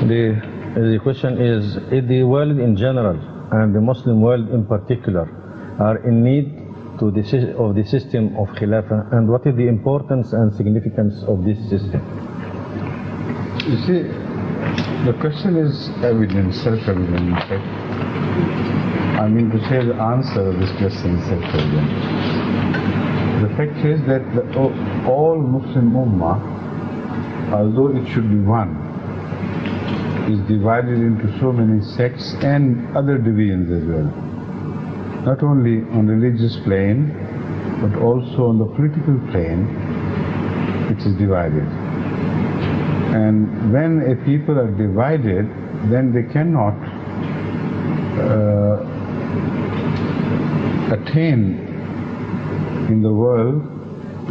The question is the world in general and the Muslim world in particular are in need of the system of Khilafah, and what is the importance and significance of this system? You see, the question is evident, self-evident in fact. I mean to say the answer of this question is self-evident. The fact is that all Muslim Ummah, although it should be one, is divided into so many sects and other divisions as well. Not only on religious plane, but also on the political plane, it is divided. And when a people are divided, then they cannot attain in the world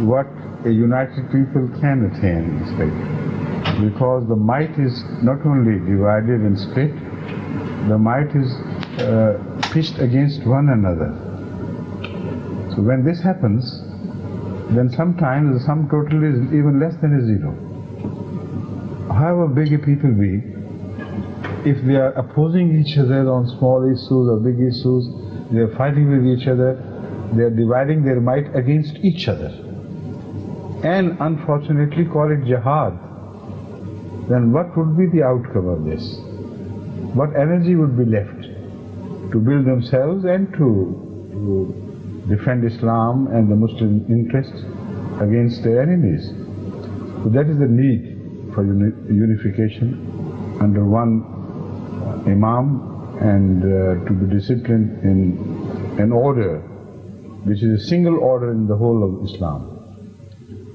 what a united people can attain, because the might is not only divided and split, the might is pitched against one another. So when this happens, then sometimes the sum total is even less than a zero. However big a people be, if they are opposing each other on small issues or big issues, they are fighting with each other, they are dividing their might against each other, and unfortunately call it jihad, then what would be the outcome of this? What energy would be left to build themselves and to defend Islam and the Muslim interests against their enemies? So that is the need for unification under one Imam, and to be disciplined in an order which is a single order in the whole of Islam.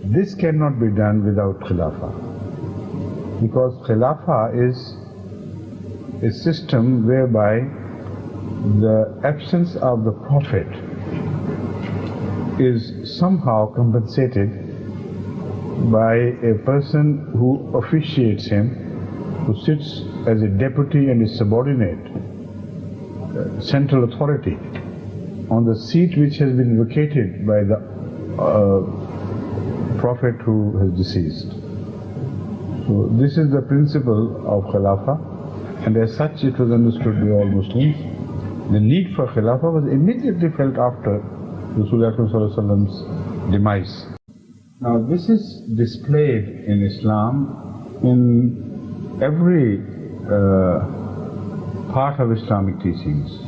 This cannot be done without Khilafah, because Khilafah is a system whereby the absence of the Prophet is somehow compensated by a person who officiates him, who sits as a deputy and a subordinate central authority on the seat which has been vacated by the Prophet who has deceased. So this is the principle of Khilafah, and as such it was understood by all Muslims. The need for Khilafah was immediately felt after Rasulullah's demise. Now this is displayed in Islam in every part of Islamic teachings.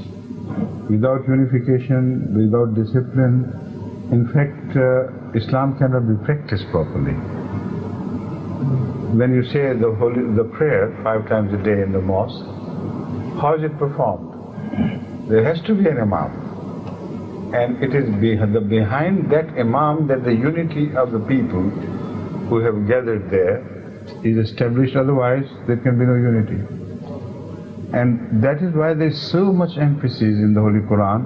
Without unification, without discipline, in fact Islam cannot be practiced properly. When you say the prayer 5 times a day in the mosque, how is it performed? There has to be an Imam, and it is behind that Imam that the unity of the people who have gathered there is established, otherwise there can be no unity. And that is why there is so much emphasis in the Holy Quran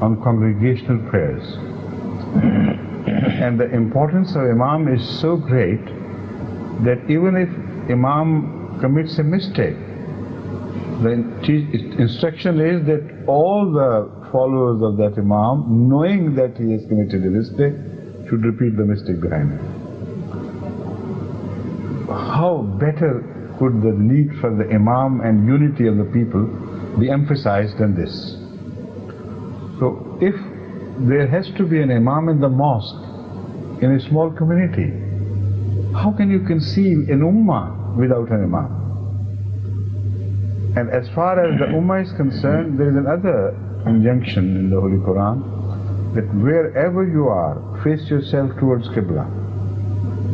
on congregational prayers. And the importance of Imam is so great that even if Imam commits a mistake, the instruction is that all the followers of that Imam, knowing that he has committed a mistake, should repeat the mistake behind him. How better could the need for the Imam and unity of the people be emphasized than this? So if there has to be an Imam in the mosque, in a small community, how can you conceive an Ummah without an Imam? And as far as the Ummah is concerned, there is another injunction in the Holy Quran, that wherever you are, face yourself towards Qibla.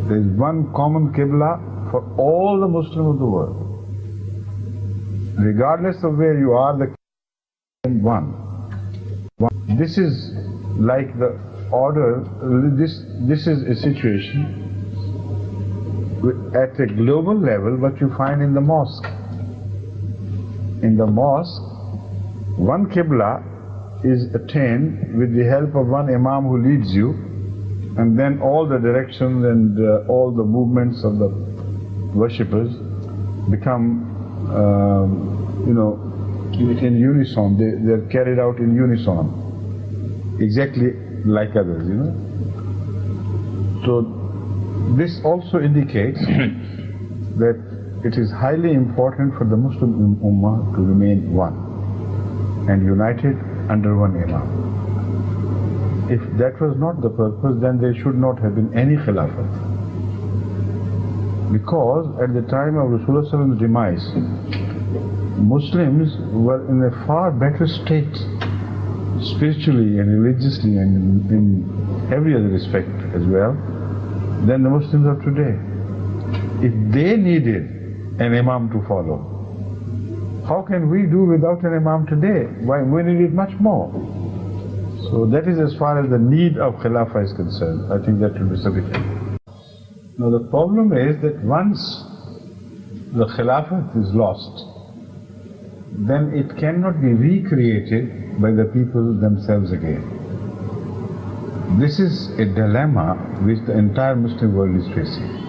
There is one common Qibla for all the Muslims of the world. Regardless of where you are, the Qibla is one. This is like the order, this is a situation at a global level what you find in the mosque. In the mosque, one Qibla is attained with the help of one Imam who leads you, and then all the directions and all the movements of the worshippers become, in unison. They are carried out in unison, exactly like others, So this also indicates that it is highly important for the Muslim Ummah to remain one and united under one Imam. If that was not the purpose, then there should not have been any khilafat. Because at the time of Rasulullah's demise, Muslims were in a far better state, spiritually and religiously and in every other respect as well, than the Muslims of today. If they needed an Imam to follow, how can we do without an Imam today? Why, we need it much more. So that is as far as the need of Khilafah is concerned. I think that should be sufficient. Now the problem is that once the Khilafat is lost, then it cannot be recreated by the people themselves again. This is a dilemma which the entire Muslim world is facing.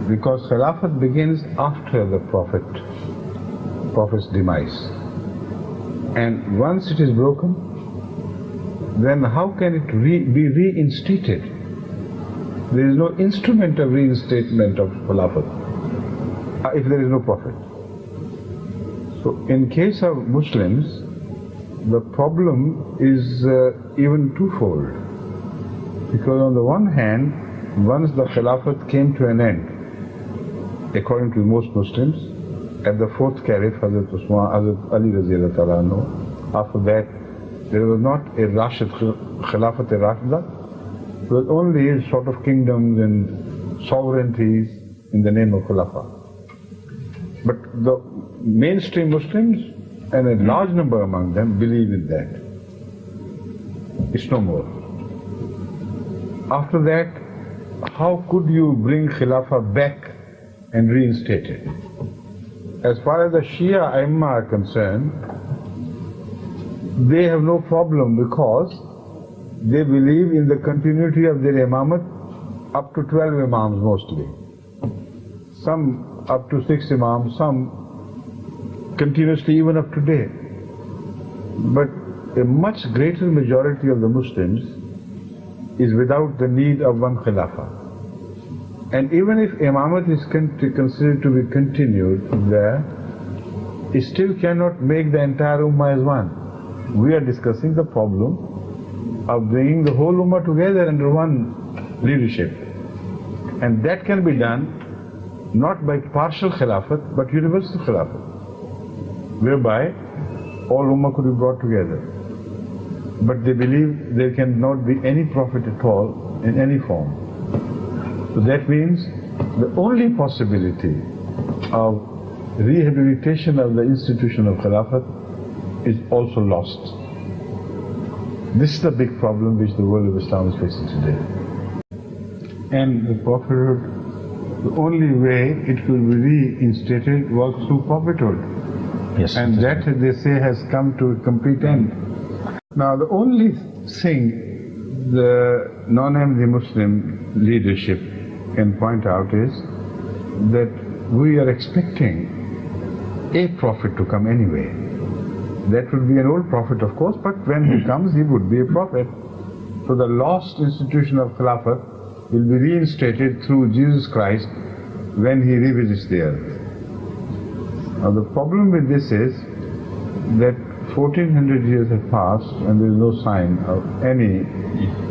Because Khilafat begins after the Prophet's demise. And once it is broken, then how can it be reinstated? There is no instrument of reinstatement of Khilafat if there is no Prophet. So in case of Muslims, the problem is even twofold. Because on the one hand, once the Khilafat came to an end, according to most Muslims, at the fourth Caliph, Hadhrat Ali Raziyallahu Ta'ala anhu, after that there was not a Rashid, Khilafat Rashida, it was only a sort of kingdoms and sovereignties in the name of Khilafah. But the mainstream Muslims, and a large number among them, believe in that. It's no more. After that, how could you bring Khilafah back and reinstate it? As far as the Shia Aimma are concerned, they have no problem because they believe in the continuity of their Imamat up to 12 Imams mostly. Some up to 6 Imams, some continuously even up to date. But a much greater majority of the Muslims is without the need of one Khilafah. And even if Imamat is considered to be continued there, it still cannot make the entire Ummah as one. We are discussing the problem of bringing the whole Ummah together under one leadership. And that can be done not by partial Khilafat, but universal Khilafat, whereby all Ummah could be brought together. But they believe there cannot be any Prophet at all in any form. So that means the only possibility of rehabilitation of the institution of Khilafat is also lost. This is the big problem which the world of Islam is facing today. And the prophethood, the only way it will be reinstated was through prophethood. Yes. And that, they say, has come to a complete end. Now the only thing the non-Ahmadi Muslim leadership can point out is that we are expecting a prophet to come anyway. That would be an old prophet, of course, but when he comes, he would be a prophet. So the lost institution of Khilafat will be reinstated through Jesus Christ when he revisits the earth. Now the problem with this is that 1400 years have passed and there is no sign of any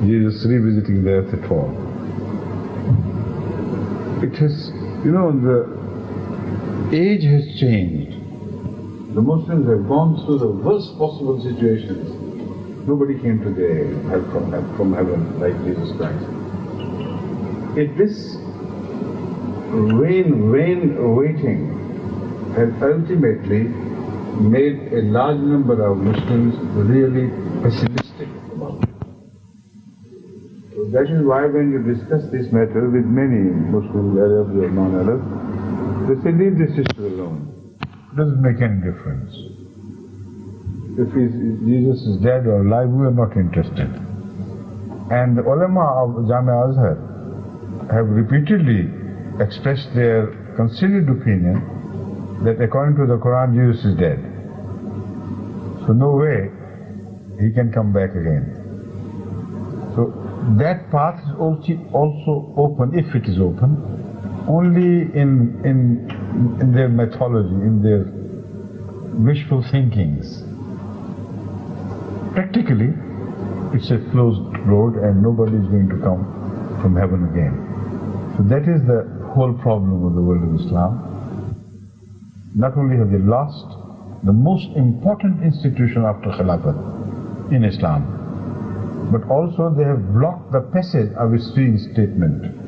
Jesus revisiting the earth at all. It has, the age has changed. The Muslims have gone through the worst possible situations. Nobody came to their help from heaven like Jesus Christ. If this vain waiting has ultimately made a large number of Muslims really pessimistic about it. So that is why when you discuss this matter with many Muslim Arabs or non-Arabs, they say, leave this issue alone. It doesn't make any difference. If Jesus is dead or alive, we are not interested. And the ulama of Jamia Azhar have repeatedly expressed their considered opinion that according to the Quran, Jesus is dead. So no way he can come back again. So that path is also open, if it is open, only in in their mythology, in their wishful thinkings. Practically, it's a closed road and nobody is going to come from heaven again. So that is the whole problem of the world of Islam. Not only have they lost the most important institution after khilafat in Islam, but also they have blocked the passage of its reinstatement.